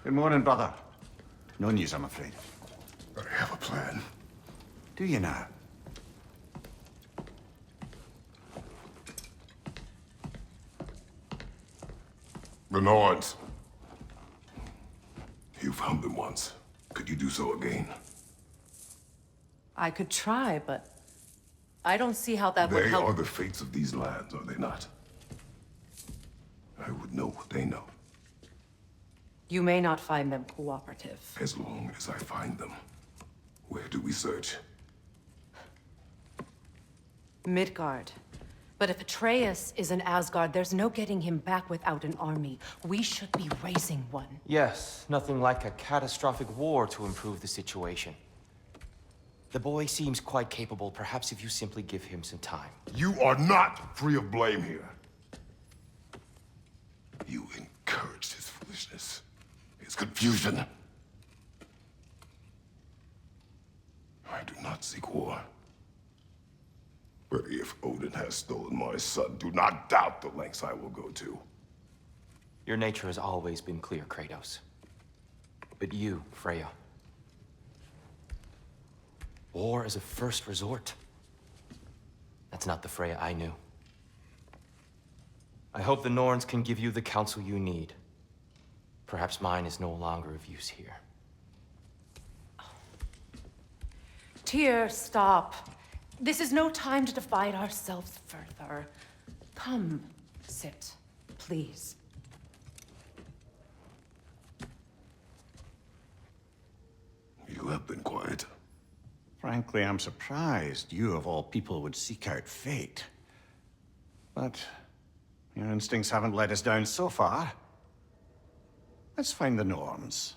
Good morning, brother. No news, I'm afraid. I have a plan. Do you now? The Norns. You found them once. Could you do so again? I could try, but I don't see how that would They help. are the fates of these lands, are they not? I would know what they know, You may not find them cooperative. as long as I find them. Where do we search? Midgard. But if Atreus is in Asgard, there's no getting him back without an army. We should be raising one. Yes, nothing like a catastrophic war to improve the situation. The boy seems quite capable. Perhaps if you simply give him some time. You are not free of blame here. You encouraged his foolishness, his confusion. I do not seek war. But if Odin has stolen my son, do not doubt the lengths I will go to. Your nature has always been clear, Kratos. But you, Freya. War is a first resort. That's not the Freya I knew. I hope the Norns can give you the counsel you need. Perhaps mine is no longer of use here. Tyr, stop. This is no time to divide ourselves further. Come, sit, please. You have been quiet. Frankly, I'm surprised you, of all people, would seek out fate. But your instincts haven't let us down so far. Let's find the Norns.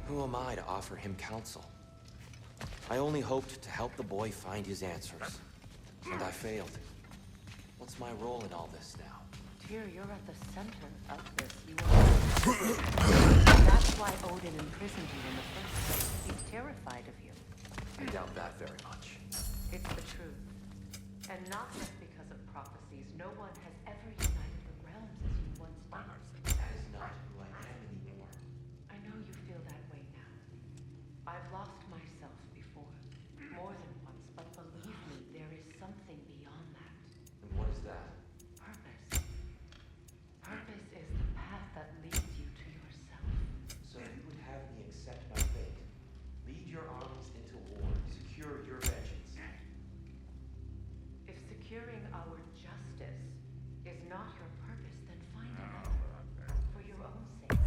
Who am I to offer him counsel? I only hoped to help the boy find his answers. And I failed. What's my role in all this now? Tyr, you're at the center of this. You are. That's why Odin imprisoned you in the first place. He's terrified of you. I doubt that very much. It's the truth. And not just because of prophecies. No one has ever united the realms as you once did. That is not who I am anymore. I know you feel that way now. I've lost myself before. More than once, but believe me, there is something beyond that. And what is that? Purpose. Purpose is the path that leads you to yourself. So you would have me accept my fate. Lead your armies into war. Secure your vengeance. If securing our justice is not your purpose, then find another. For your own sake.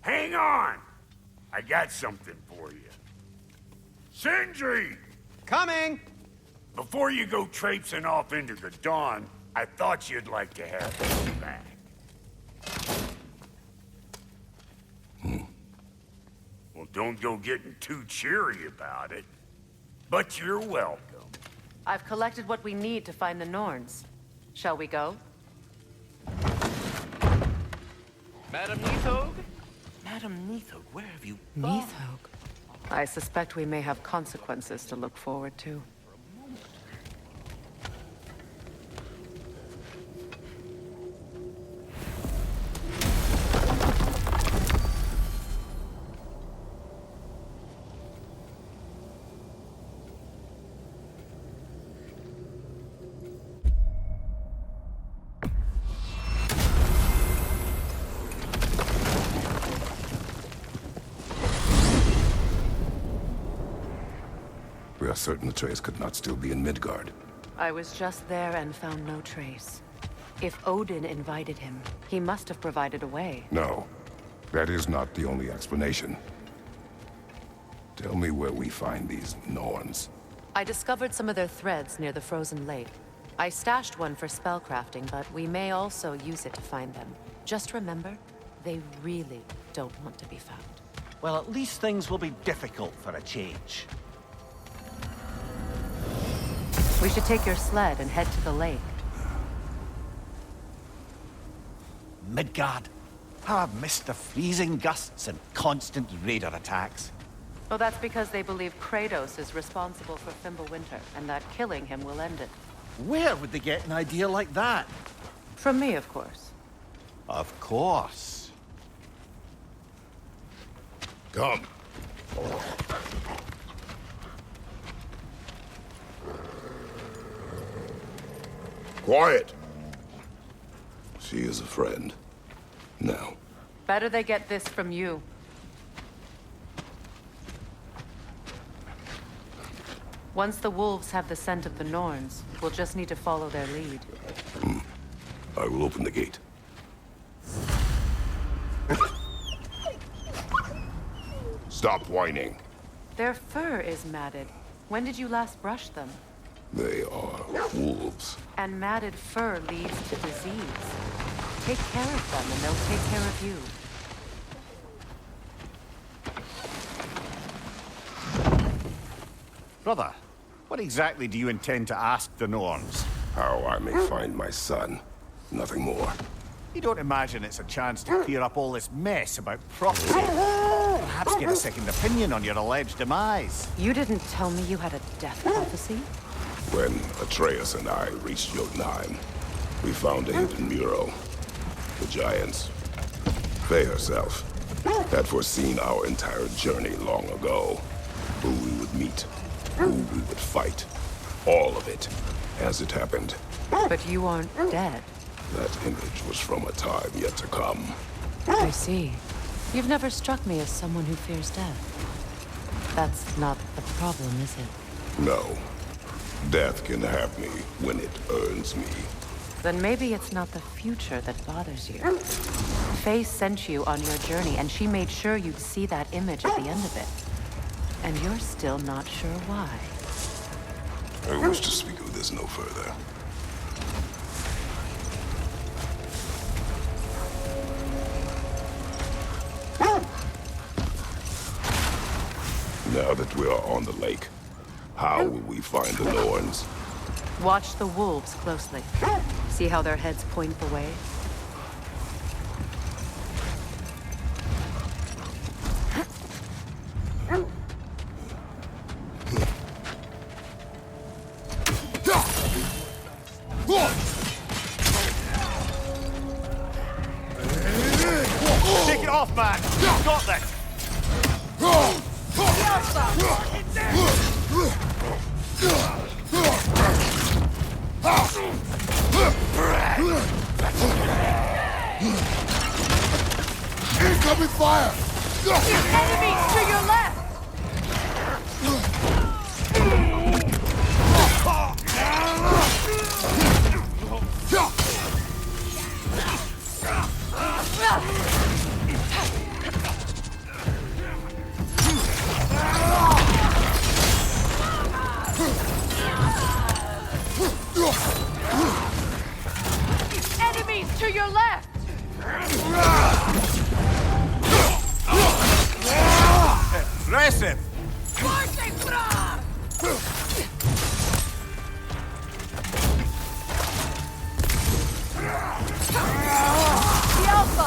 Hang on! I got something for you. Sindri! Coming! Before you go traipsing off into the dawn, I thought you'd like to have this back. Well, don't go getting too cheery about it. But you're welcome. I've collected what we need to find the Norns. Shall we go? Madam Nithog? Madam Nithog, where have you gone? Nithog. I suspect we may have consequences to look forward to. certain Atreus could not still be in Midgard. I was just there and found no trace. If Odin invited him, he must have provided a way. No, that is not the only explanation. Tell me where we find these Norns. I discovered some of their threads near the frozen lake. I stashed one for spellcrafting, but we may also use it to find them. Just remember, they really don't want to be found. Well, at least things will be difficult for a change. We should take your sled and head to the lake. Midgard. How I've missed the freezing gusts and constant raider attacks. Well, that's because they believe Kratos is responsible for Fimbulwinter, and that killing him will end it. Where would they get an idea like that? From me, of course. Of course. Come. Quiet! She is a friend. Now. Better they get this from you. Once the wolves have the scent of the Norns, we'll just need to follow their lead. I will open the gate. Stop whining. Their fur is matted. When did you last brush them? They are wolves. And matted fur leads to disease. Take care of them and they'll take care of you. Brother, what exactly do you intend to ask the Norns? How I may find my son. Nothing more. You don't imagine it's a chance to clear up all this mess about prophecy? Perhaps get a second opinion on your alleged demise. You didn't tell me you had a death prophecy? When Atreus and I reached Jotunheim, we found a hidden mural. The Giants, Faye herself, had foreseen our entire journey long ago. Who we would meet, who we would fight. All of it, as it happened. But you aren't dead. That image was from a time yet to come. I see. You've never struck me as someone who fears death. That's not the problem, is it? No. Death can have me when it earns me. Then maybe it's not the future that bothers you. Faye sent you on your journey, and she made sure you'd see that image at the end of it. And you're still not sure why. I wish to speak of this no further. Now that we are on the lake, how will we find the Norns? Watch the wolves closely. See how their heads point the way? Take it off, man! You've got this! Incoming fire! Enemies to your left! Enemies to your left! Impressive! The Alpha!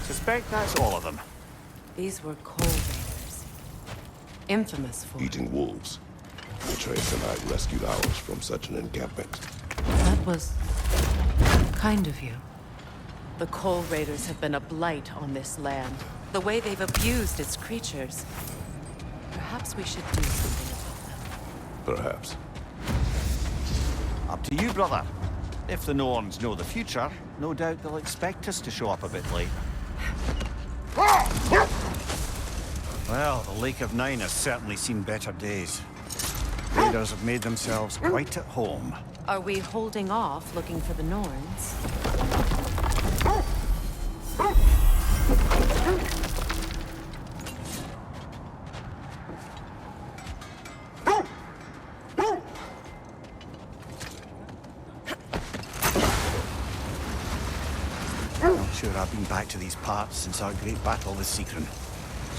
Suspect that's all of them. These were Cold Raiders. Infamous for... Eating wolves. Atreus and I rescued ours from such an encampment. That was... kind of you. The Cold Raiders have been a blight on this land. The way they've abused its creatures. Perhaps we should do something about them. Perhaps. Up to you, brother. If the Norns know the future, no doubt they'll expect us to show up a bit late. Well, the Lake of Nine has certainly seen better days. Raiders have made themselves quite at home. Are we holding off looking for the Norns? Not sure I've been back to these parts since our great battle with Seekron.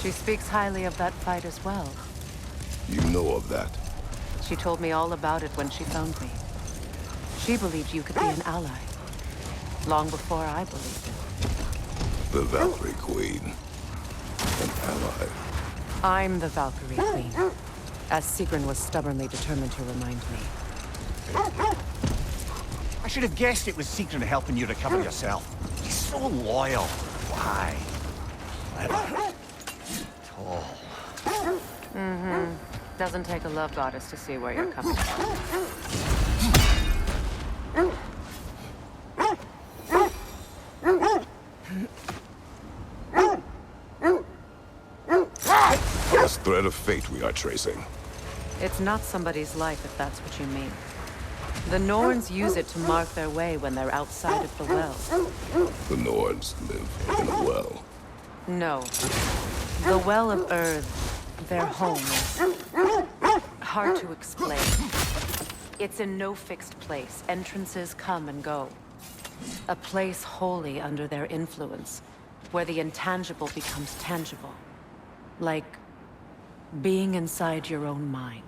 She speaks highly of that fight as well. You know of that? She told me all about it when she found me. She believed you could be an ally. Long before I believed it. The Valkyrie Queen. An ally. I'm the Valkyrie Queen, as Seekron was stubbornly determined to remind me. I should have guessed it was Seekron helping you recover yourself. He's so loyal. Why? Clever. Tall. Doesn't take a love goddess to see where you're coming from. This thread of fate we are tracing. It's not somebody's life, if that's what you mean. The Norns use it to mark their way when they're outside of the well. The Norns live in a well. No. The Well of Earth, their home, is hard to explain. It's in no fixed place. Entrances come and go. A place wholly under their influence, where the intangible becomes tangible. Like being inside your own mind.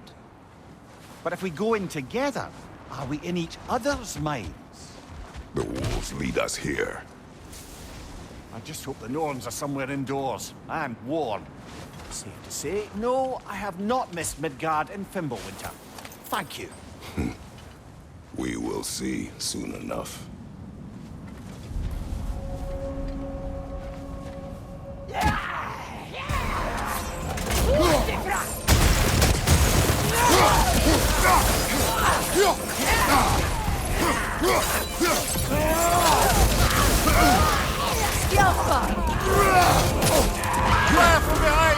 But if we go in together, are we in each other's minds? The wolves lead us here. I just hope the Norns are somewhere indoors, and warm. Safe to say, no, I have not missed Midgard in Fimbulwinter. Thank you. We will see soon enough. From behind!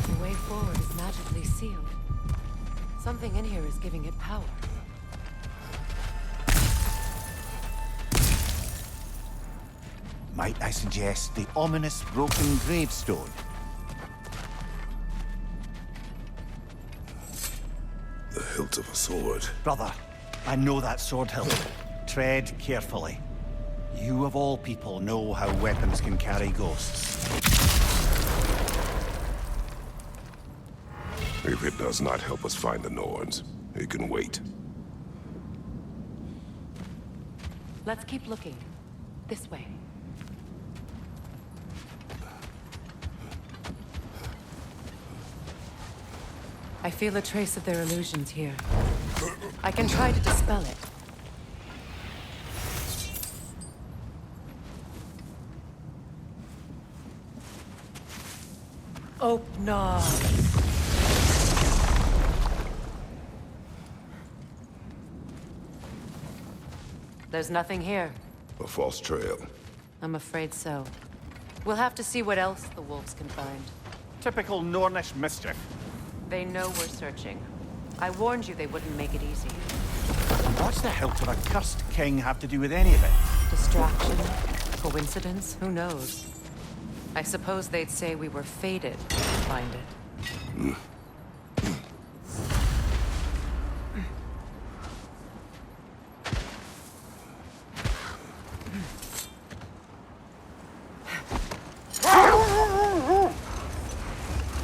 The way forward is magically sealed. Something in here is giving it power. Might I suggest the ominous broken gravestone? The hilt of a sword. Brother, I know that sword hilt. Tread carefully. You of all people know how weapons can carry ghosts. If it does not help us find the Norns, it can wait. Let's keep looking. This way. I feel a trace of their illusions here. I can try to dispel it. Opnar. There's nothing here. A false trail. I'm afraid so. We'll have to see what else the wolves can find. Typical Nornish mischief. They know we're searching. I warned you they wouldn't make it easy. What's the hilt of a cursed king have to do with any of it? Distraction? Coincidence? Who knows? I suppose they'd say we were fated to find it.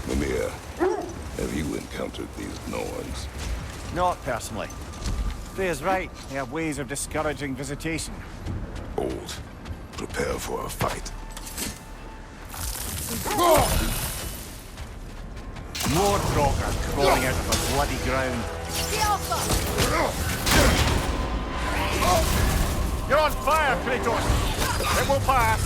Mimir, have you encountered these Norns? Not personally. Freya's right. They have ways of discouraging visitation. Old. Prepare for a fight. More Draugr crawling out of the bloody ground. You're on fire, Kratos! It will pass!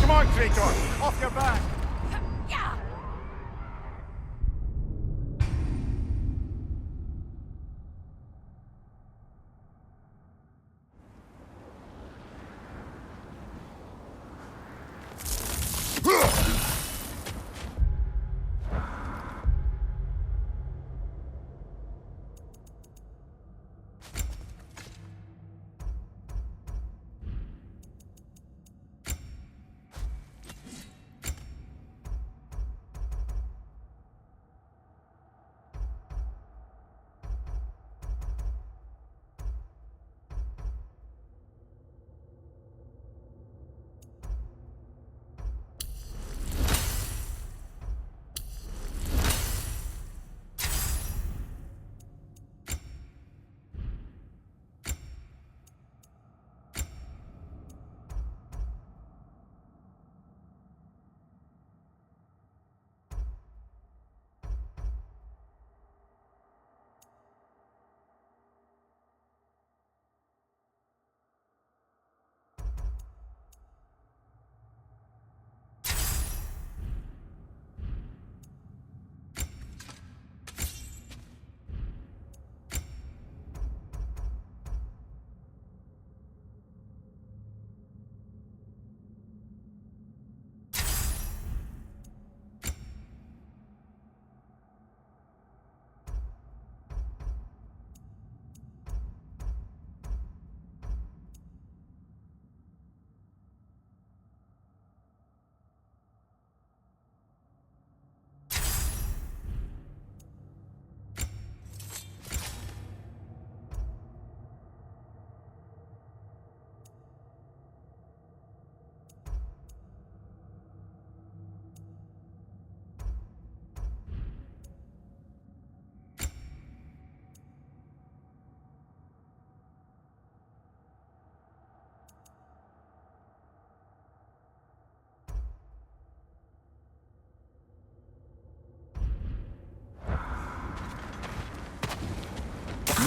Come on, Kratos! Off your back!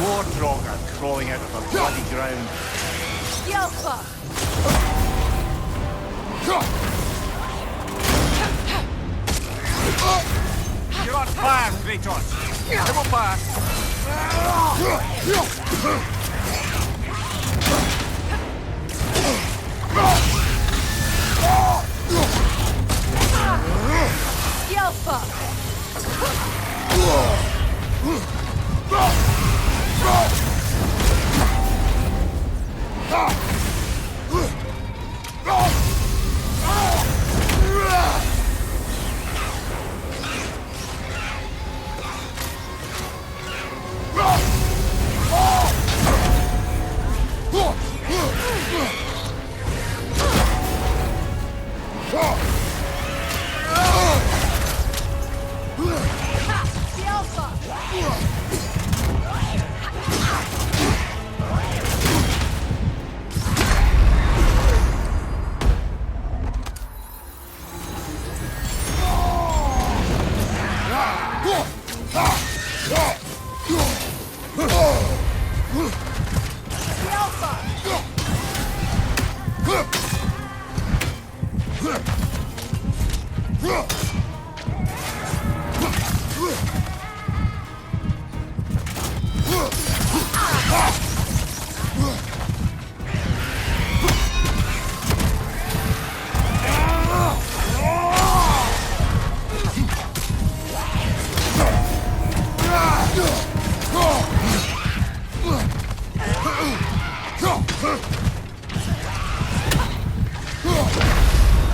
More Draugr crawling out of the bloody ground. You're on fire, Kratos! It will pass! Yelpa!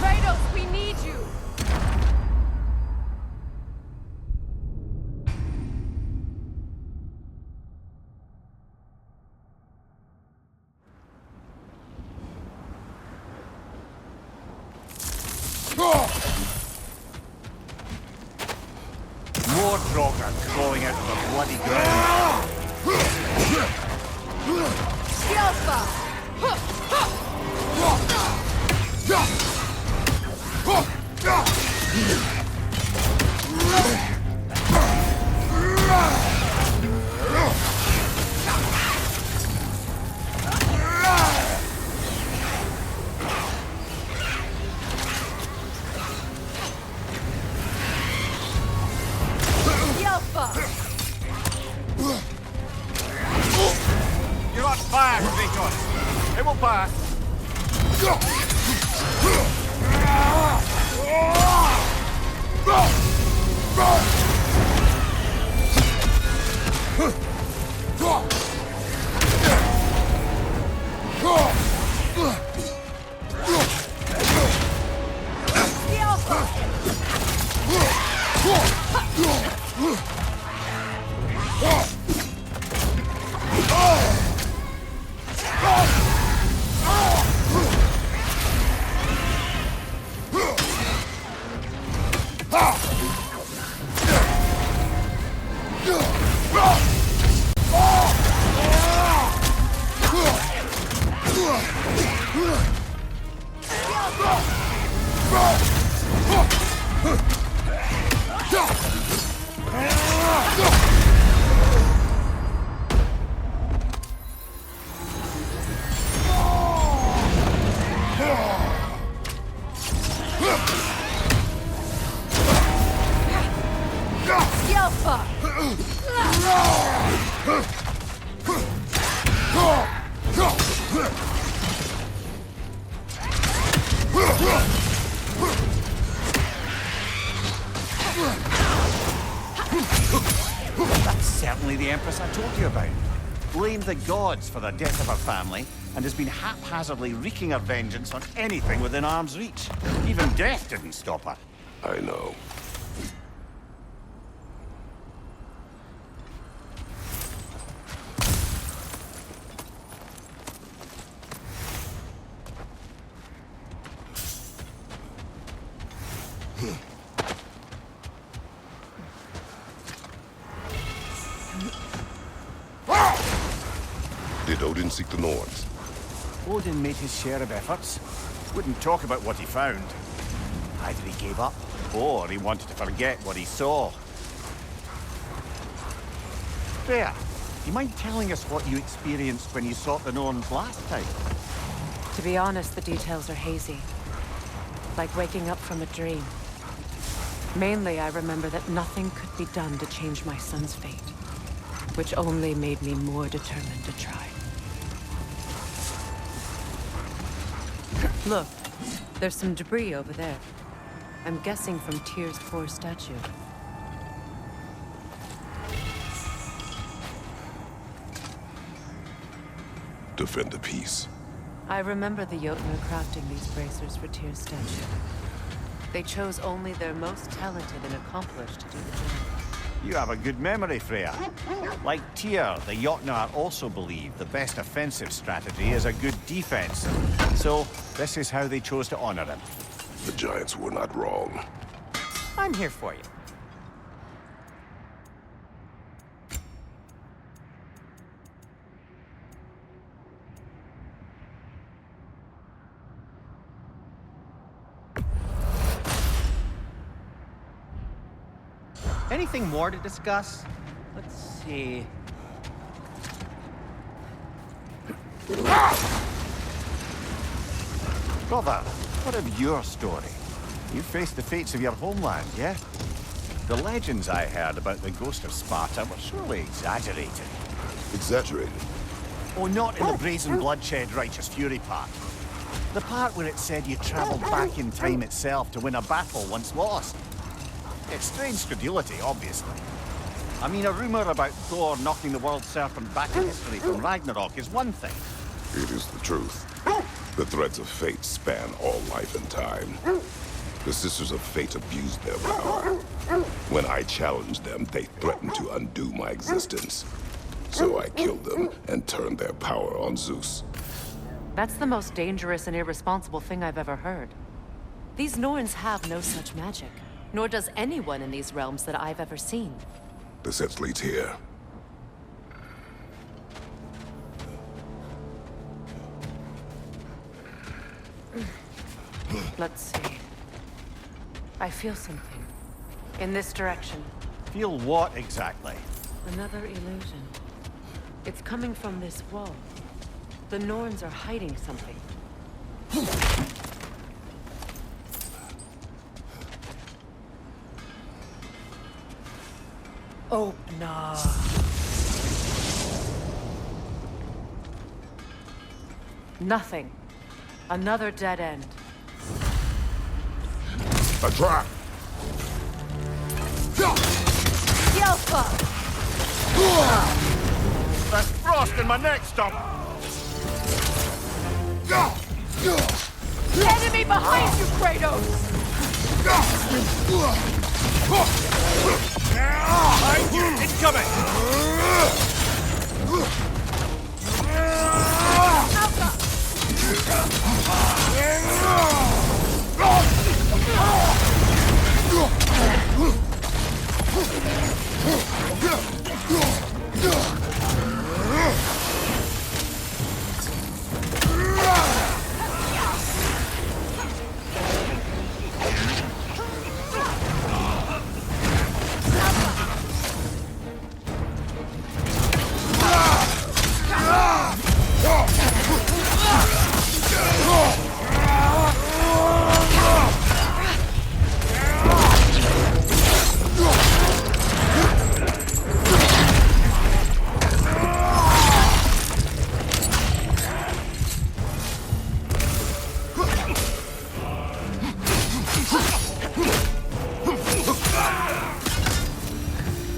Kratos, we need you! More Draugr crawling out of the bloody ground. Yelpa! You're on fire, Kratos! It will pass! That's certainly the Empress I told you about. Blamed the gods for the death of her family, and has been haphazardly wreaking her vengeance on anything within arm's reach. Even death didn't stop her. I know. Did Odin seek the Norns? Odin made his share of efforts. Wouldn't talk about what he found. Either he gave up, or he wanted to forget what he saw. Freya, do you mind telling us what you experienced when you sought the Norns last time? To be honest, the details are hazy. Like waking up from a dream. Mainly, I remember that nothing could be done to change my son's fate, which only made me more determined to try. Look, there's some debris over there. I'm guessing from Tyr's poor statue. Defend the peace. I remember the Jotnar crafting these bracers for Tyr's statue. They chose only their most talented and accomplished to do the job. You have a good memory, Freya. Like Tyr, the Jotnar also believe the best offensive strategy is a good defense. So, this is how they chose to honor him. The Giants were not wrong. I'm here for you. Anything more to discuss? Let's see. Brother, what of your story? You faced the fates of your homeland, yeah? The legends I heard about the ghost of Sparta were surely exaggerated. Exaggerated. Oh, not in the brazen bloodshed righteous fury part. The part where it said you traveled back in time itself to win a battle once lost. It's strange credulity, obviously. I mean, a rumor about Thor knocking the world serpent back in history from Ragnarok is one thing. It is the truth. The threads of fate span all life and time. The Sisters of Fate abused their power. When I challenged them, they threatened to undo my existence. So I killed them and turned their power on Zeus. That's the most dangerous and irresponsible thing I've ever heard. These Norns have no such magic, nor does anyone in these realms that I've ever seen. The sense leads here. Let's see. I feel something. In this direction. Feel what exactly? Another illusion. It's coming from this wall. The Norns are hiding something. Oh, no. Nothing. Another dead end. A trap! Yelpa! There's frost in my neck stump! Enemy behind you, Kratos! Behind you! Incoming!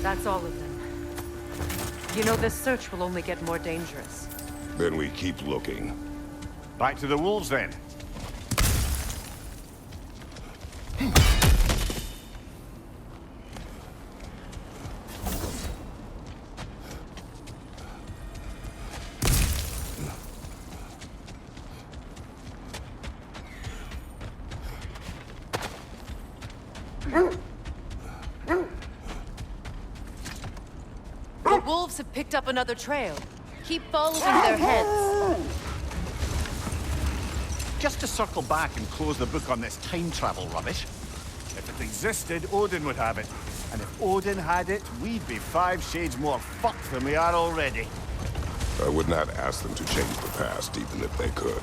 That's all of them. You know, this search will only get more dangerous. Then we keep looking. Back to the wolves, then. The wolves have picked up another trail. Keep following their heads. Just to circle back and close the book on this time travel rubbish. If it existed, Odin would have it. And if Odin had it, we'd be 5 shades more fucked than we are already. I would not ask them to change the past, even if they could.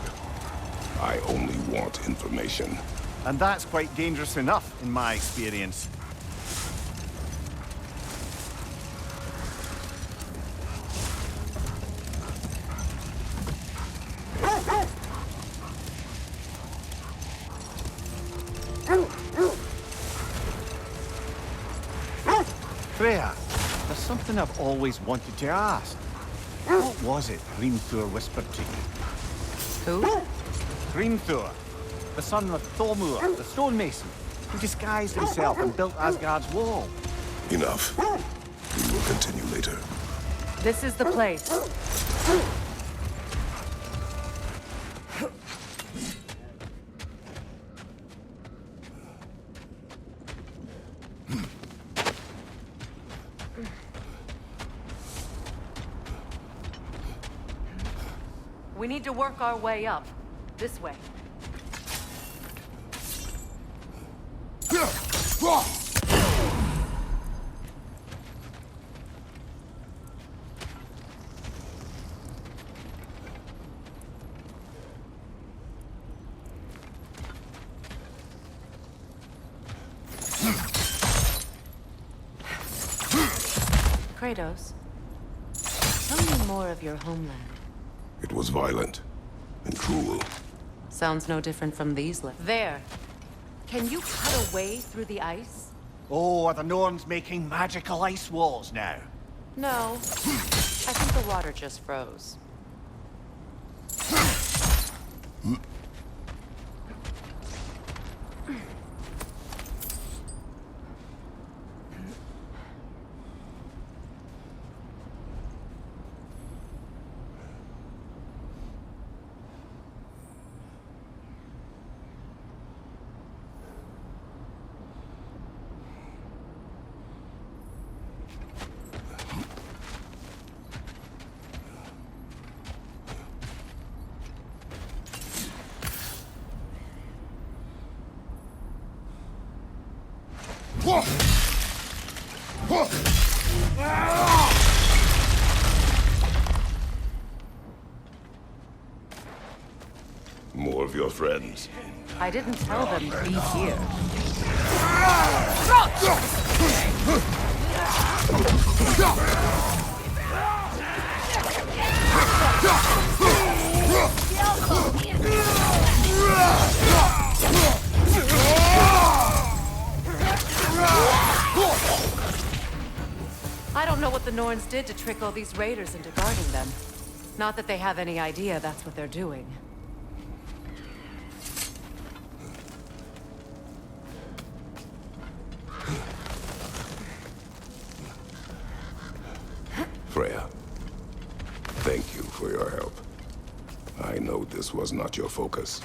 I only want information. And that's quite dangerous enough, in my experience. Freya, there's something I've always wanted to ask. What was it Hrimthur whispered to you? Who? Hrimthur, the son of Thormur, the stonemason, who disguised himself and built Asgard's wall. Enough. We will continue later. This is the place. We need to work our way up. This way. Kratos, tell me more of your homeland. It was violent and cruel. Sounds no different from these There. Can you cut a way through the ice? Oh, are the Norns making magical ice walls now? No. I think the water just froze. More of your friends. I didn't tell them to be here. I don't know what the Norns did to trick all these raiders into guarding them. Not that they have any idea that's what they're doing. Freya, thank you for your help. I know this was not your focus.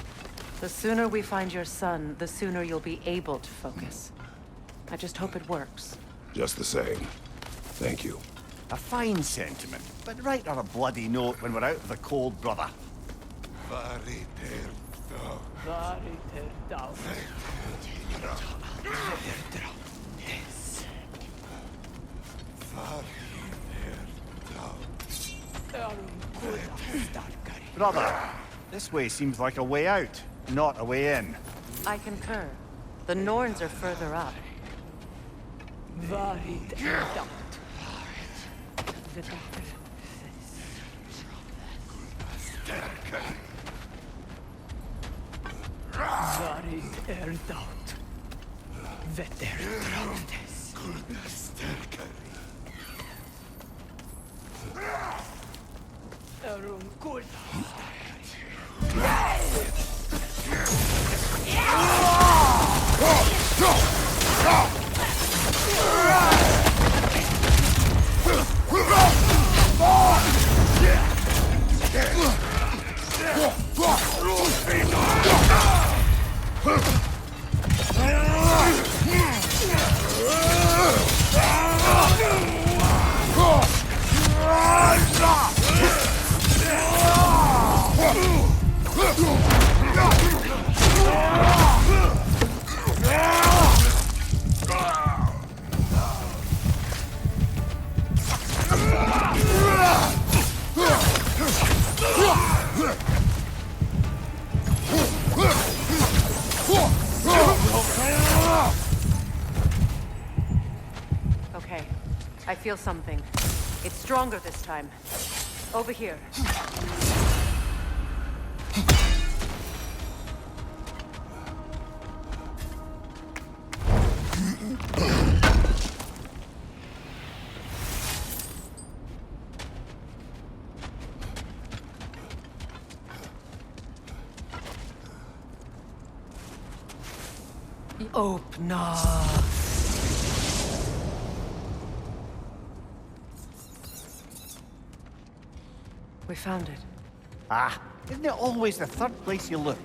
The sooner we find your son, the sooner you'll be able to focus. I just hope it works. Just the same, thank you. A fine sentiment, but right on a bloody note when we're out of the cold, brother. Brother, this way seems like a way out, not a way in. I concur. The Norns are further up. Okay, I feel something. It's stronger this time. Over here. Opener. We found it. Ah, isn't it always the third place you look?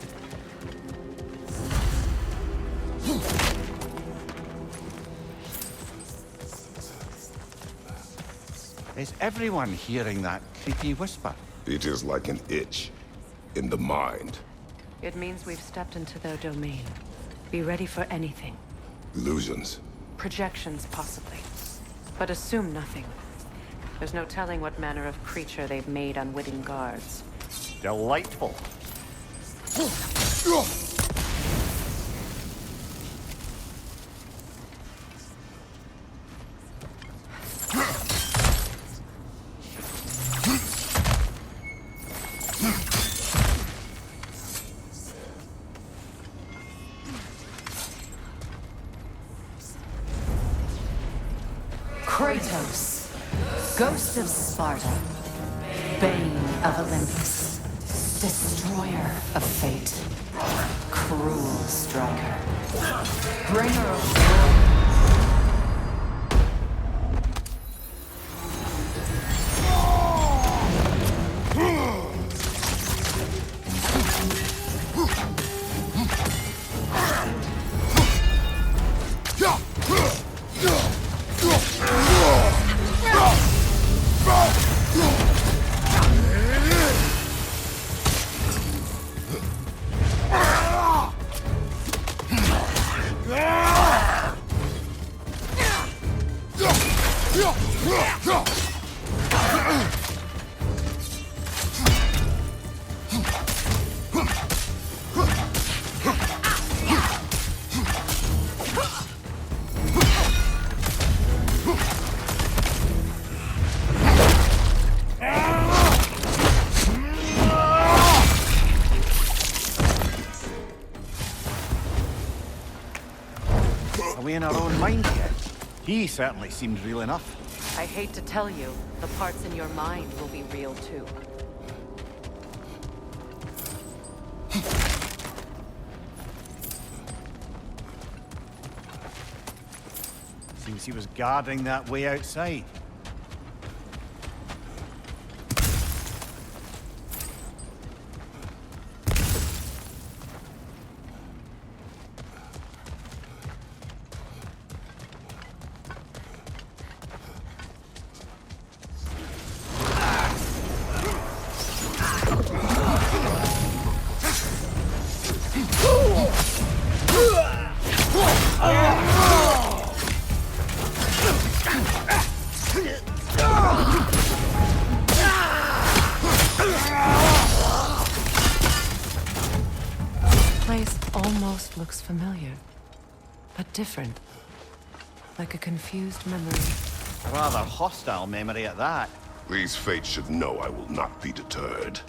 Is everyone hearing that creepy whisper? It is like an itch in the mind. It means we've stepped into their domain. Be ready for anything. Illusions. Projections, possibly. But assume nothing. There's no telling what manner of creature they've made unwitting guards. Delightful. Kratos, Ghost of Sparta, Bane of Olympus, Destroyer of Fate, Cruel Striker, Bringer of War. Are we in our own mind yet? He certainly seemed real enough. I hate to tell you, the parts in your mind will be real too. Seems he was guarding that way outside. Place almost looks familiar, but different. Like a confused memory. A rather hostile memory at that. These fates should know I will not be deterred.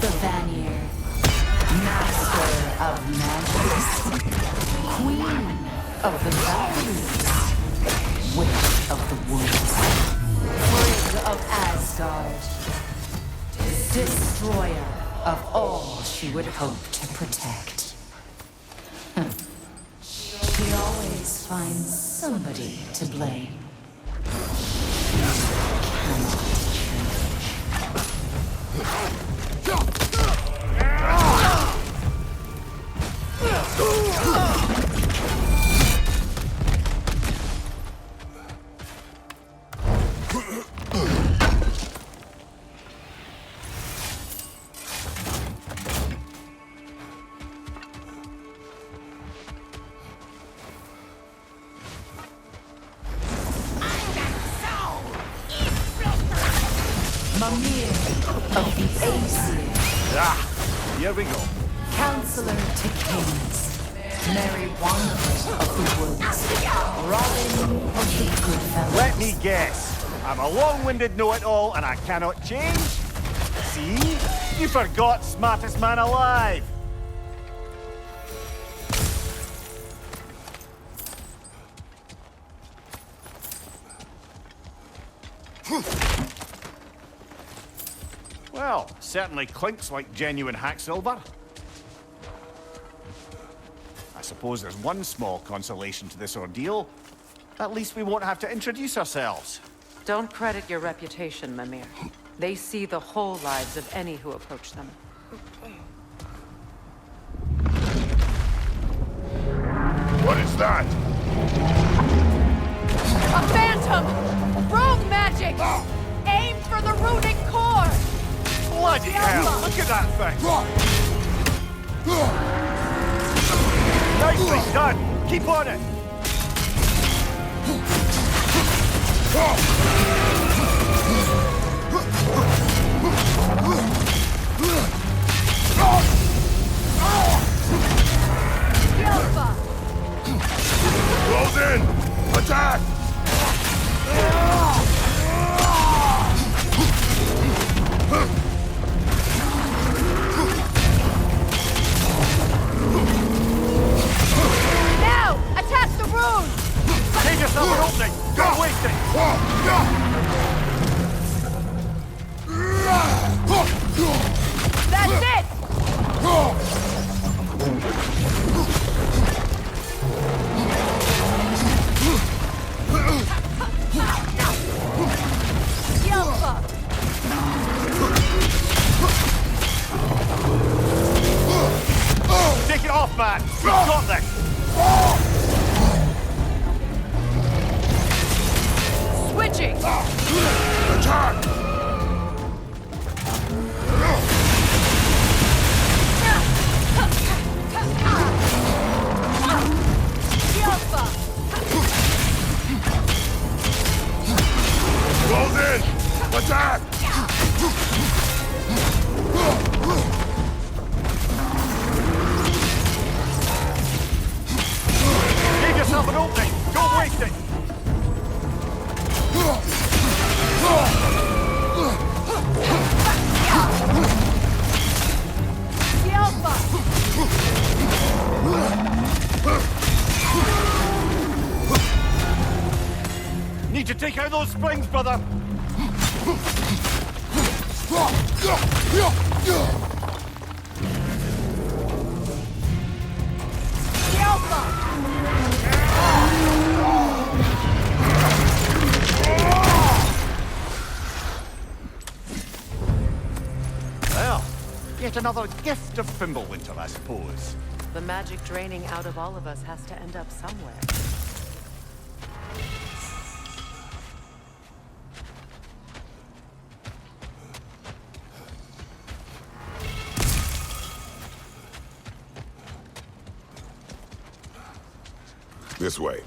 The Vanir, Master of Magic, Queen of the Valkyries, Witch of the Woods, Frigg of Asgard, Destroyer of all she would hope to protect. She always finds somebody to blame. Mimir of the Aesir. Ah, here we go. Counselor to Kings, Merry Wanderer of the Woods, Robin of the Good Fellows. Let me guess. I'm a long-winded know-it-all and I cannot change? See? You forgot smartest man alive! Well, certainly clinks like genuine hack silver. I suppose there's one small consolation to this ordeal. At least we won't have to introduce ourselves. Don't credit your reputation, Mimir. They see the whole lives of any who approach them. What is that? A phantom! Rogue magic! Aim for the runic core! Bloody hell! Look at that thing! Nicely done! Keep on it! Close in! Attack! Now! Attack the rune! Take yourself an opening! Don't waste it! That's it! Yelpa! Take it off, man! We've got this! Switching! Attack! Yelpa! Close in! Attack! Give yourself an opening! Don't waste it! Yelpa! Need to take out those springs, brother! Well, yet another gift of Fimbulwinter, I suppose. The magic draining out of all of us has to end up somewhere. This way.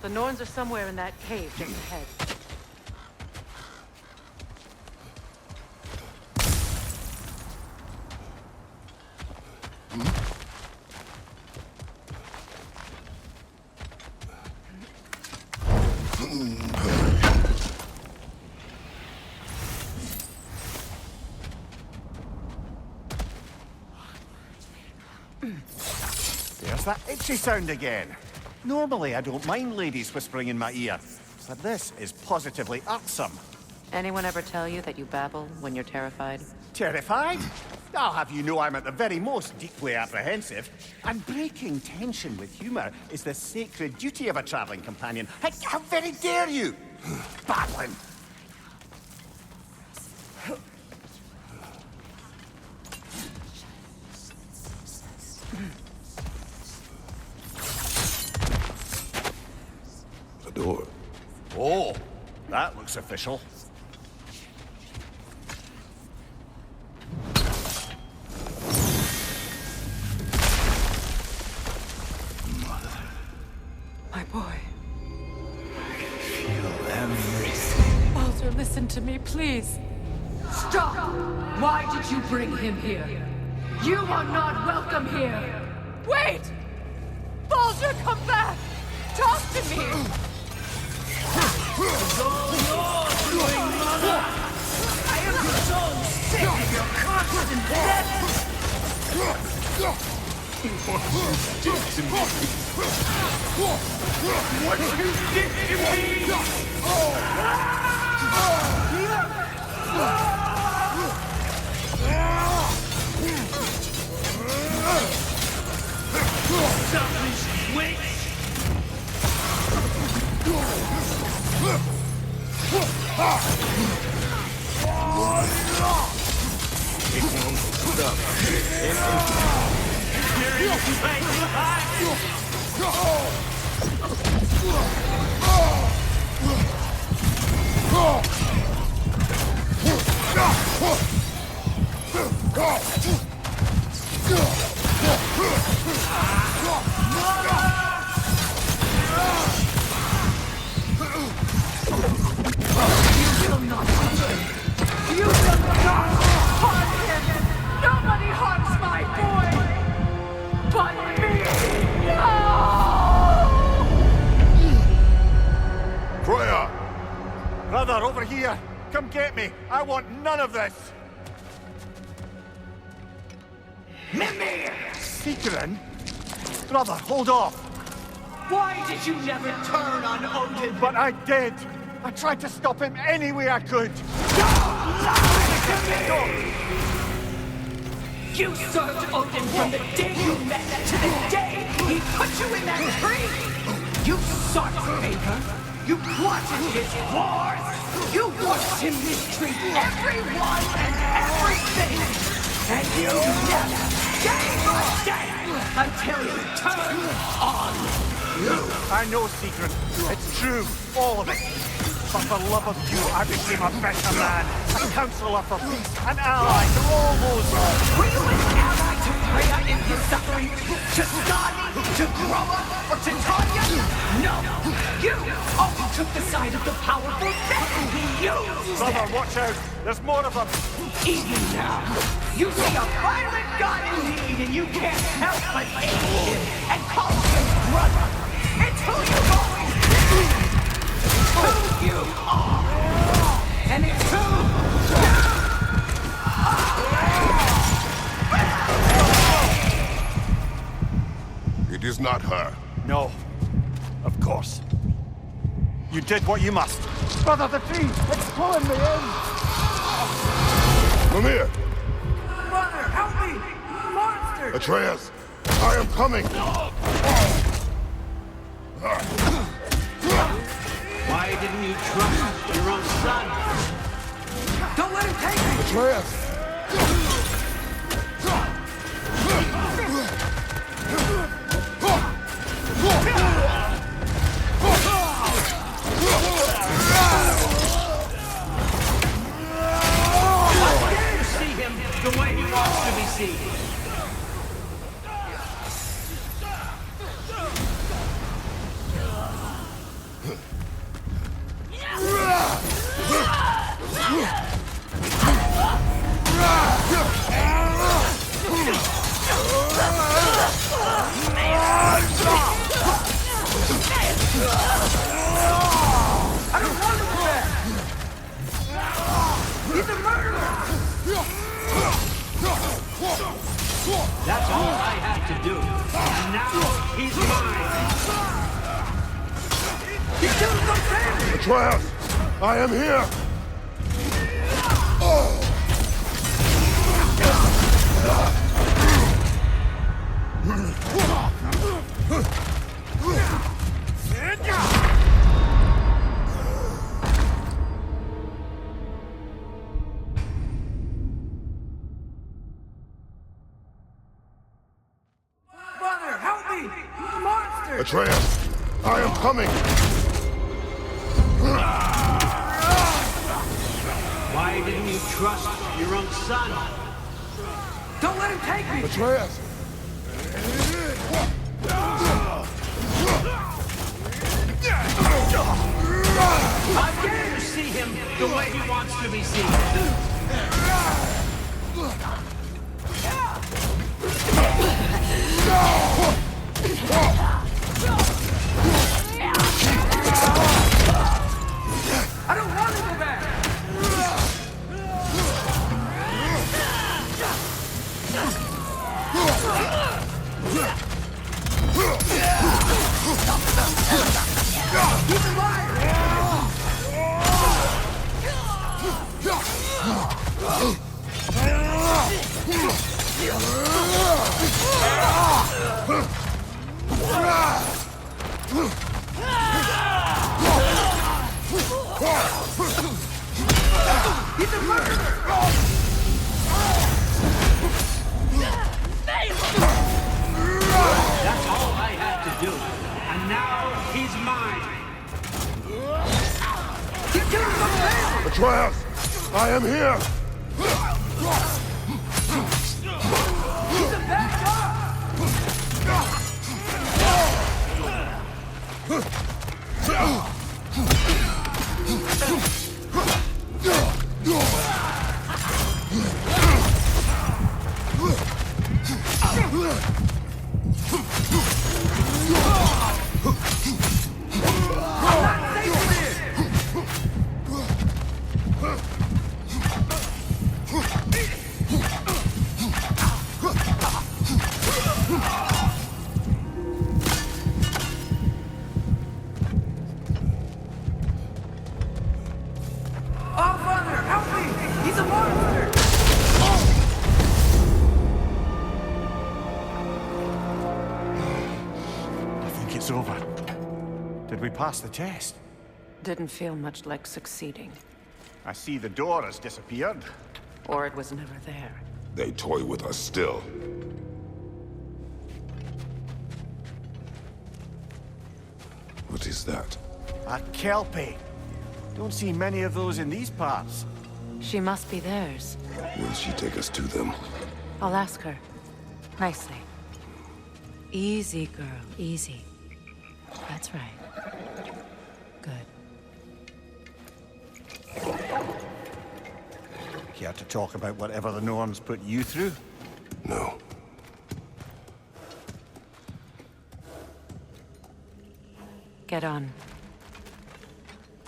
The Norns are somewhere in that cave just ahead. There's that itchy sound again. Normally, I don't mind ladies whispering in my ear, but this is positively irksome. Anyone ever tell you that you babble when you're terrified? Terrified? I'll have you know I'm at the very most deeply apprehensive. And breaking tension with humor is the sacred duty of a traveling companion. How very dare you! Babbling! The door. Oh, that looks official. My boy. Feel everything. Baldur, listen to me, please. Stop! Why did you bring him here? You are not welcome here! Wait! Baldur, come back! Talk to me! is all yours, Wing Mother! I am so sick of your constant death! What you did to me! What you did to me! Selfish witch! It won't stop. You will not harm him! Nobody harms my boy! But me! No! Freya! Brother, over here! Come get me! I want none of this! Mimir! Secret? Brother, hold off! Why did you never turn on Odin? But I did! I tried to stop him any way I could! You served Odin from the day you met to the day he put you in that tree! You sought favor! You plotted his wars! You watched him mistreat everyone and everything! And you never gave a damn until he turned on you! I know, Secret. It's true. All of it. But for love of you, I became a better man. A counselor for peace. An ally to all those... Were you an ally to Freya in his suffering? To Skadi? To Groa? Or to Tanya? No! You only took the side of the powerful, then he used Brother, it! watch out. There's more of them. Even now, you see a violent god in need and you can't help but hate him and call him brother! It's who you've always been! It's who you are! And it's who It is not her. No. Of course. You did what you must. Brother, the tree! It's pulling me in! Mimir! Mother, help me! Monster! Atreus! I am coming! Why didn't you trust your own son? Don't let him take me! Atreus! See him the way he wants to be seen. I don't want him back! He's a murderer! That's all I had to do. And now he's mine! He killed my family! Atreus! I am here! Mother, help me! Monster! Atreus! I am coming! Why didn't you trust your own son? Don't let him take me! Atreus! I'm getting to see him the way he wants to be seen. I don't want to go back! He's a liar! He's a murderer! That's all I had to do. And now he's mine. He's killing my family! Atreus! I am here! He's a bad guy! Oh, Father, help me! He's a monster! I think it's over. Did we pass the test? Didn't feel much like succeeding. I see the door has disappeared. Or it was never there. They toy with us still. What is that? A Kelpie. Don't see many of those in these parts. She must be theirs. Will she take us to them? I'll ask her. Nicely. Easy, girl. Easy. That's right. Good. Care to talk about whatever the Norns put you through? No. Get on.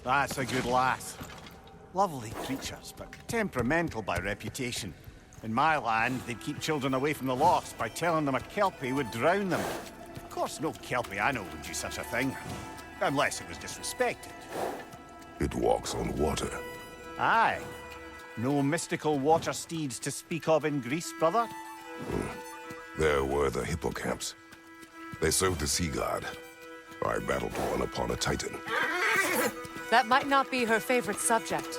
That's a good lass. Lovely creatures, but temperamental by reputation. In my land, they'd keep children away from the lost by telling them a Kelpie would drown them. Of course, no Kelpie I know would do such a thing. Unless it was disrespected. It walks on water. Aye. No mystical water steeds to speak of in Greece, brother? There were the hippocamps. They served the sea god. I battled one upon a titan. That might not be her favorite subject.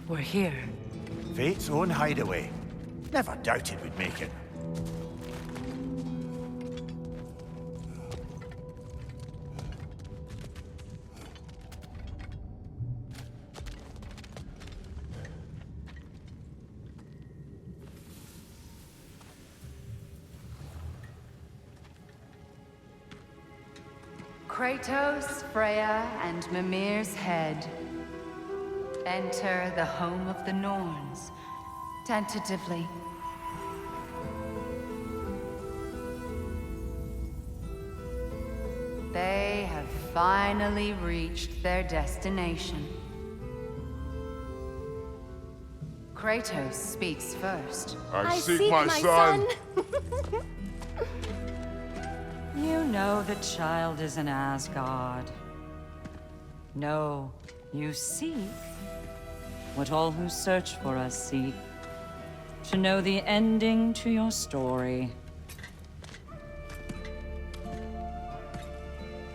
We're here. Fate's own hideaway. Never doubted we'd make it. Kratos, Freya, and Mimir's head. Enter the home of the Norns, tentatively. They have finally reached their destination. Kratos speaks first. I seek my son! You know the child is in Asgard. No, you seek what all who search for us seek. To know the ending to your story.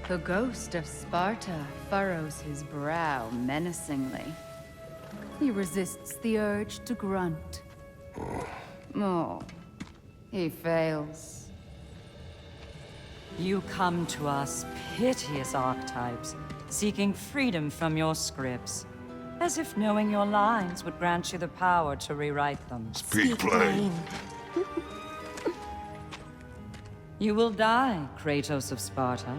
The ghost of Sparta furrows his brow menacingly. He resists the urge to grunt. Oh, he fails. You come to us, piteous archetypes, seeking freedom from your scripts. As if knowing your lines would grant you the power to rewrite them. Speak plain. You will die, Kratos of Sparta.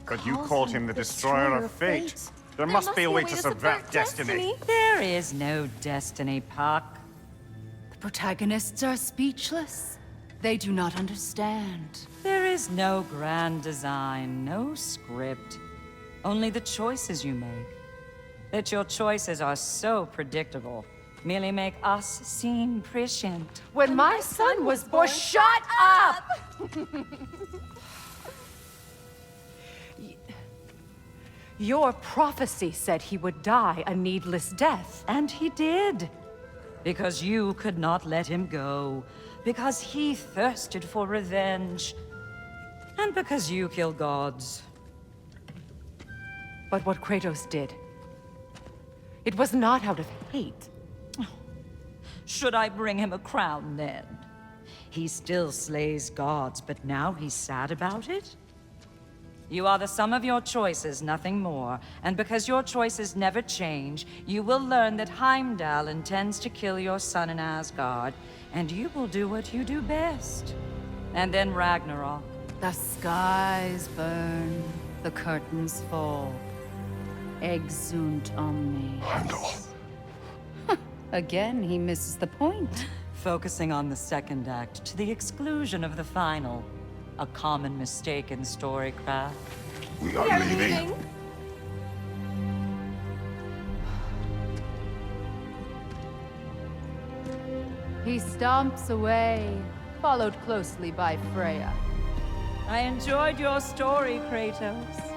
But you called him the destroyer of fate. There must be a way to subvert destiny. There is no destiny, Puck. The protagonists are speechless. They do not understand. There is no grand design, no script. Only the choices you make. That your choices are so predictable merely make us seem prescient. When my son was born, shut up! Your prophecy said he would die a needless death. And he did. Because you could not let him go. Because he thirsted for revenge. And because you kill gods. But what Kratos did, it was not out of hate. Should I bring him a crown then? He still slays gods, but now he's sad about it? You are the sum of your choices, nothing more. And because your choices never change, you will learn that Heimdall intends to kill your son in Asgard, and you will do what you do best. And then Ragnarok. The skies burn, the curtains fall. Exunt omnes. Heimdall. Again, he misses the point. Focusing on the second act to the exclusion of the final. A common mistake in storycraft. We are leaving. He stomps away, followed closely by Freya. I enjoyed your story, Kratos.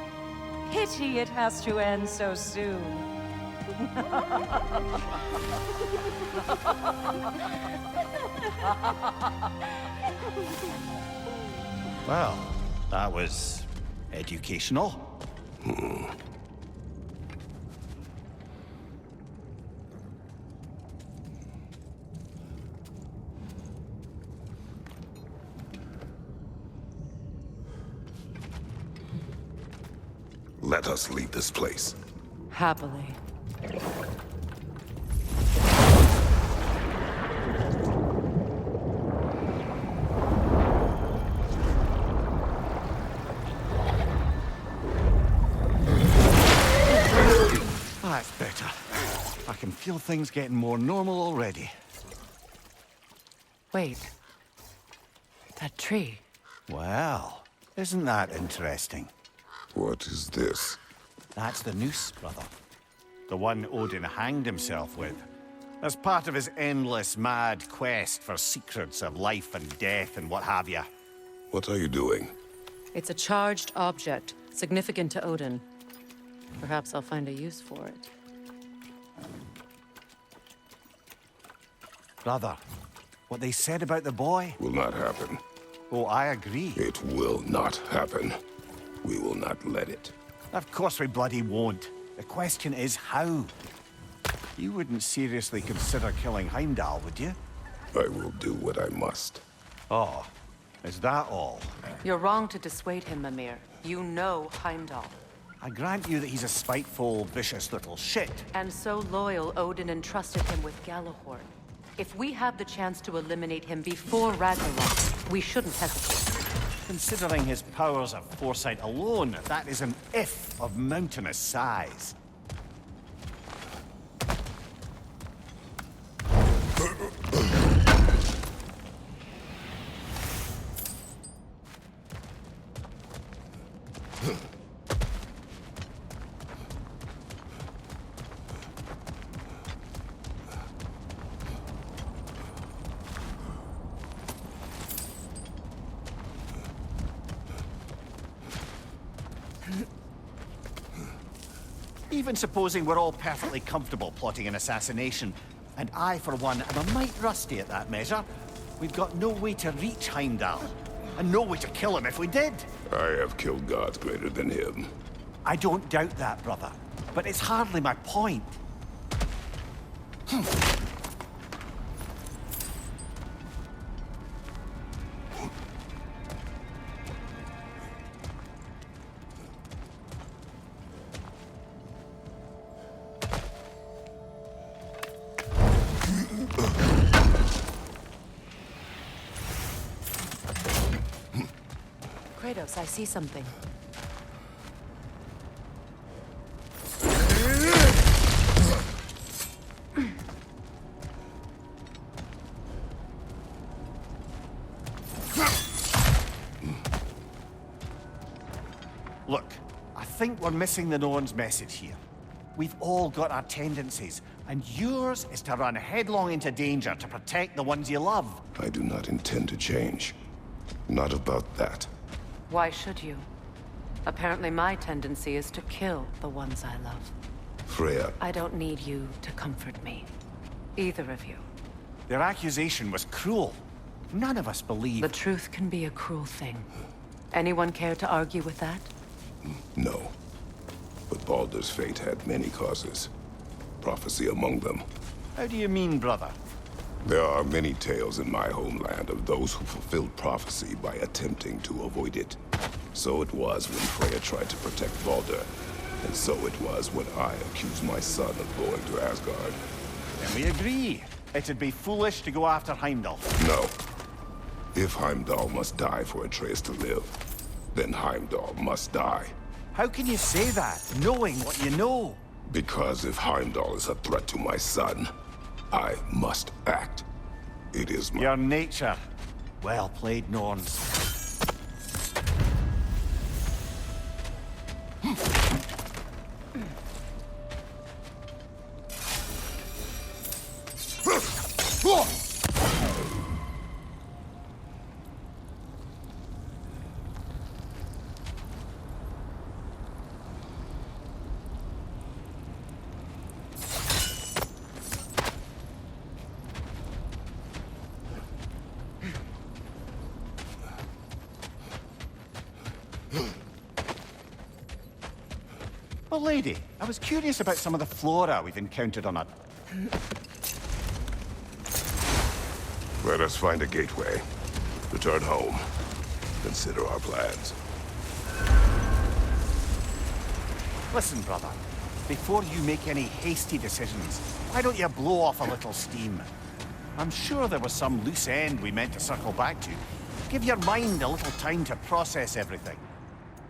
Pity it has to end so soon. Well, that was educational. Let us leave this place. Happily. That's better. I can feel things getting more normal already. Wait. That tree. Well, isn't that interesting? What is this? That's the noose, brother. The one Odin hanged himself with. As part of his endless, mad quest for secrets of life and death and what have you. What are you doing? It's a charged object, significant to Odin. Perhaps I'll find a use for it. Brother, what they said about the boy? Will not happen. Oh, I agree. It will not happen. We will not let it. Of course we bloody won't. The question is how? You wouldn't seriously consider killing Heimdall, would you? I will do what I must. Oh, is that all? You're wrong to dissuade him, Mimir. You know Heimdall. I grant you that he's a spiteful, vicious little shit. And so loyal, Odin entrusted him with Gjallarhorn. If we have the chance to eliminate him before Ragnarok, we shouldn't hesitate. Considering his powers of foresight alone, that is an if of mountainous size. Even supposing we're all perfectly comfortable plotting an assassination, and I, for one, am a mite rusty at that measure, we've got no way to reach Heimdall, and no way to kill him if we did. I have killed gods greater than him. I don't doubt that, brother, but it's hardly my point. Kratos, I see something. Look, I think we're missing the Norn's message here. We've all got our tendencies, and yours is to run headlong into danger to protect the ones you love. I do not intend to change. Not about that. Why should you? Apparently my tendency is to kill the ones I love. Freya, I don't need you to comfort me. Either of you. Their accusation was cruel. None of us believe... The truth can be a cruel thing. Anyone care to argue with that? no. But Baldur's fate had many causes. Prophecy among them. How do you mean, brother? There are many tales in my homeland of those who fulfilled prophecy by attempting to avoid it. So it was when Freya tried to protect Baldur. And so it was when I accused my son of going to Asgard. Then we agree. It'd be foolish to go after Heimdall. No. If Heimdall must die for Atreus to live, then Heimdall must die. How can you say that, knowing what you know? Because if Heimdall is a threat to my son, I must act. It is my... Your nature. Well played, Norns. Well, lady, I was curious about some of the flora we've encountered on it. Let us find a gateway. Return home. Consider our plans. Listen, brother. Before you make any hasty decisions, why don't you blow off a little steam? I'm sure there was some loose end we meant to circle back to. Give your mind a little time to process everything.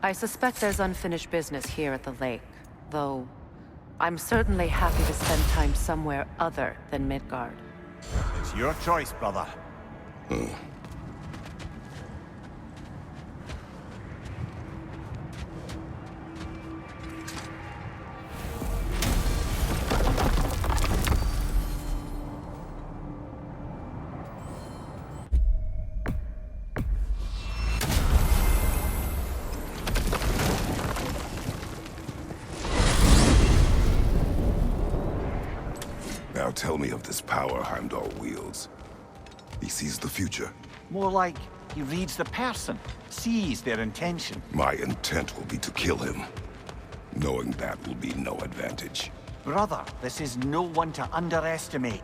I suspect there's unfinished business here at the lake, though I'm certainly happy to spend time somewhere other than Midgard. It's your choice, brother. Now tell me of this power Heimdall wields. He sees the future. More like he reads the person, sees their intention. My intent will be to kill him. Knowing that will be no advantage. Brother, this is no one to underestimate.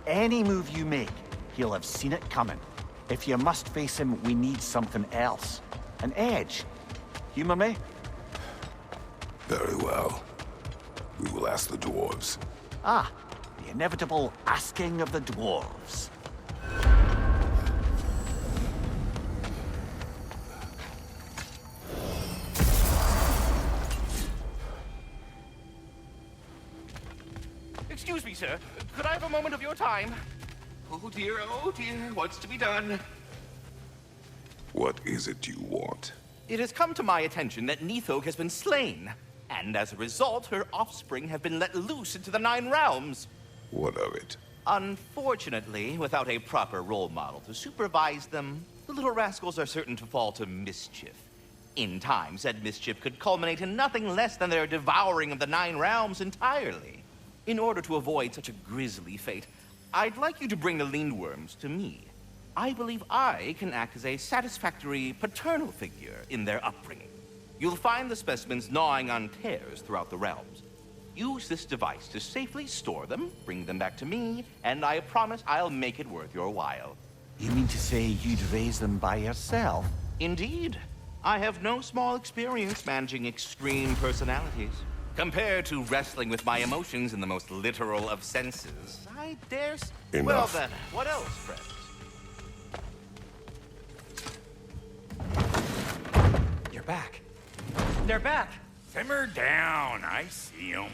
Any move you make, he'll have seen it coming. If you must face him, we need something else. An edge. Humor me? Very well. We will ask the dwarves. Ah, the inevitable asking of the dwarves. Excuse me, sir. Could I have a moment of your time? Oh dear, what's to be done? What is it you want? It has come to my attention that Nithog has been slain, and as a result, her offspring have been let loose into the Nine Realms. What of it? Unfortunately, without a proper role model to supervise them, the little rascals are certain to fall to mischief. In time, said mischief could culminate in nothing less than their devouring of the Nine Realms entirely. In order to avoid such a grisly fate, I'd like you to bring the Lindworms to me. I believe I can act as a satisfactory paternal figure in their upbringing. You'll find the specimens gnawing on tears throughout the realms. Use this device to safely store them, bring them back to me, and I promise I'll make it worth your while. You mean to say you'd raise them by yourself? Indeed. I have no small experience managing extreme personalities. Compared to wrestling with my emotions in the most literal of senses, I dare s- Enough. Well then, what else, friends? they're back. They're back! Simmer down. I see him.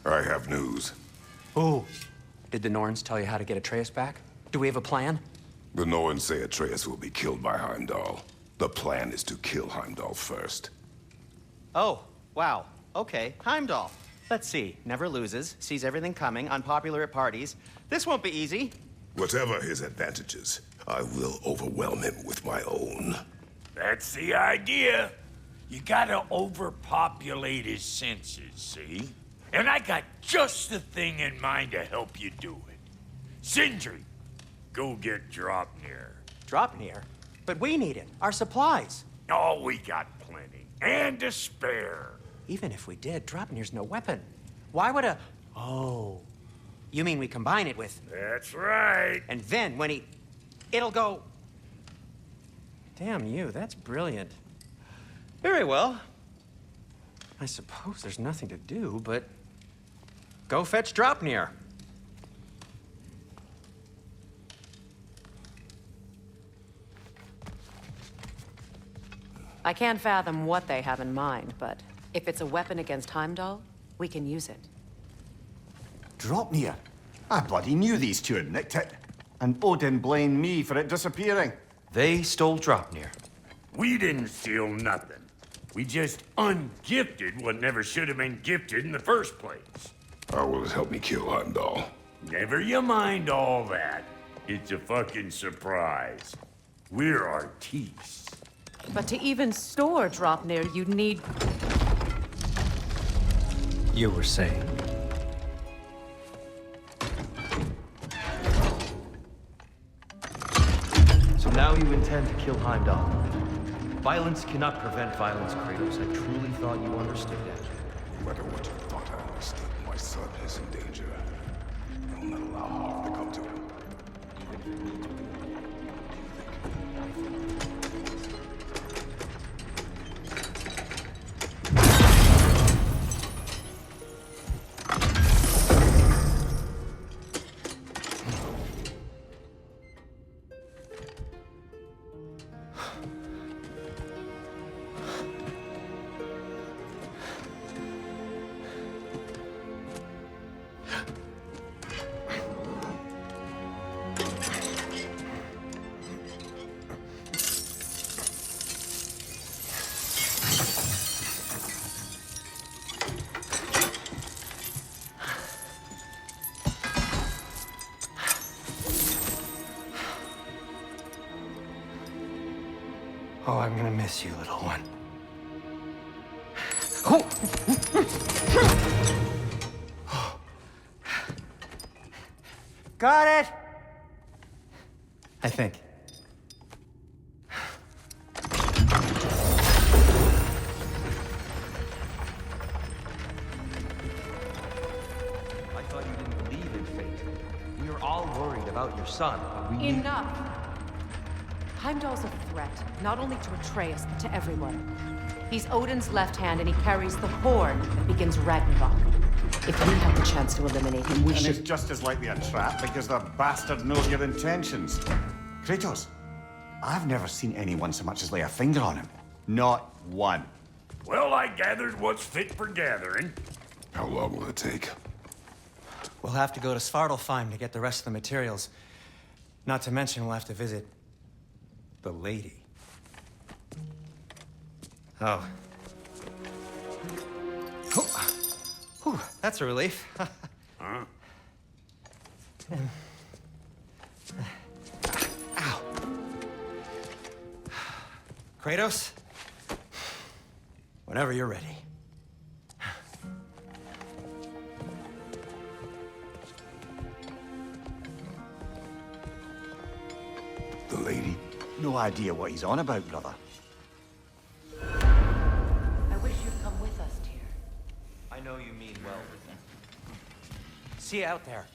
I have news. Ooh. Did the Norns tell you how to get Atreus back? Do we have a plan? The Norns say Atreus will be killed by Heimdall. The plan is to kill Heimdall first. Oh, wow. Okay, Heimdall. Let's see. Never loses, sees everything coming, unpopular at parties. This won't be easy. Whatever his advantages, I will overwhelm him with my own. That's the idea. You gotta overpopulate his senses, see? And I got just the thing in mind to help you do it. Sindri, go get Dropnir. Dropnir? But we need it. Our supplies. Oh, we got plenty. And to spare. Even if we did, Dropnir's no weapon. Why would a... Oh. You mean we combine it with... That's right. And then when he... It'll go... Damn you, that's brilliant. Very well. I suppose there's nothing to do, but... Go fetch Dropnir. I can't fathom what they have in mind, but if it's a weapon against Heimdall, we can use it. Dropnir? I bloody knew these two had nicked it. And Odin blamed me for it disappearing. They stole Dropnir. We didn't steal nothing. We just ungifted what never should have been gifted in the first place. How will it help me kill Heimdall? Never you mind all that. It's a fucking surprise. We're artistes. But to even store Dropnir, you'd need... You were saying? So now you intend to kill Heimdall. Violence cannot prevent violence, Kratos. I truly thought you understood that. No matter what you thought I understood, my son is in danger. I will not allow harm to come to him. Oh, I'm gonna miss you, little one. Got it! I think. I thought you didn't believe in fate. We were all worried about your son, but we... Enough! Heimdall's a threat, not only to Atreus, but to everyone. He's Odin's left hand, and he carries the horn that begins Ragnarok. If we have the chance to eliminate him, we should... And it's just as likely a trap because the bastard knows your intentions. Kratos, I've never seen anyone so much as lay a finger on him. Not one. Well, I gathered what's fit for gathering. How long will it take? We'll have to go to Svartalfheim to get the rest of the materials. Not to mention we'll have to visit... the lady. Oh. Whew, that's a relief. Huh? Ow. Kratos? Whenever you're ready. The lady? No idea what he's on about, brother. I wish you'd come with us, dear. I know you mean well with him. See you out there.